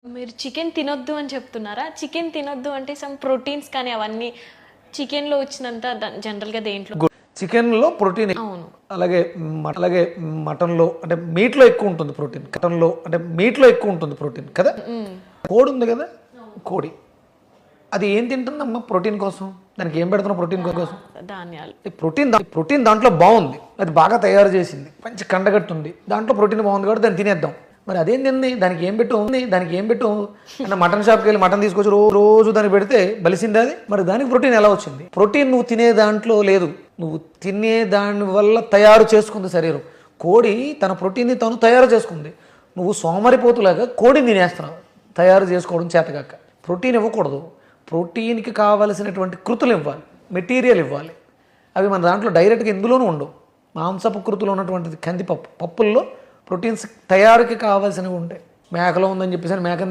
మీరు చికెన్ తినొద్దు అని చెప్తున్నారా? చికెన్ తినొద్దు అంటే సమ్ ప్రోటీన్స్ కానీ అవన్నీ చికెన్‌లో వచ్చినంత జనరల్‌గా దేంట్లో చికెన్లో ప్రోటీన్ అవును. అలాగే మటన్లో అంటే మీట్లో ఎక్కువ ఉంటుంది ప్రోటీన్. మటన్లో అంటే మీట్లో ఎక్కువ ఉంటుంది ప్రోటీన్ కదా. కోడి ఉంది కదా, కోడి అది ఏం తింటుందమ్మా ప్రోటీన్ కోసం? దానికి ఏం పెడుతున్నావు ప్రోటీన్ కోసం? ధాన్యాలు. ప్రోటీన్ దాంట్లో బాగుంది, అది బాగా తయారు చేసింది, మంచి కండగట్టు ఉంది, దాంట్లో ప్రోటీన్ బాగుంది కాబట్టి దాన్ని తినేద్దాం. మరి అదేం తింది, దానికి ఏం పెట్టు అంటే మటన్ షాప్కి వెళ్ళి మటన్ తీసుకొచ్చి రోజు దానికి పెడితే బలిసింది అది. మరి దానికి ప్రోటీన్ ఎలా వచ్చింది? ప్రోటీన్ నువ్వు తినే దాంట్లో లేదు, నువ్వు తినే దాని వల్ల తయారు చేసుకుంది శరీరం. కోడి తన ప్రోటీన్ని తను తయారు చేసుకుంది, నువ్వు సోమరిపోతులాగా కోడిని తినేస్తున్నావు తయారు చేసుకోవడం చేతగాక. ప్రోటీన్ ఇవ్వకూడదు, ప్రోటీన్కి కావలసినటువంటి కృతులు ఇవ్వాలి, మెటీరియల్ ఇవ్వాలి. అవి మన దాంట్లో డైరెక్ట్గా ఇందులోనూ ఉండవు. మాంసపు కృతులు ఉన్నటువంటిది కందిపప్పు, పప్పుల్లో ప్రోటీన్స్ తయారీకి కావాల్సినవి ఉంటాయి. మేకలో ఉందని చెప్పేసి మేక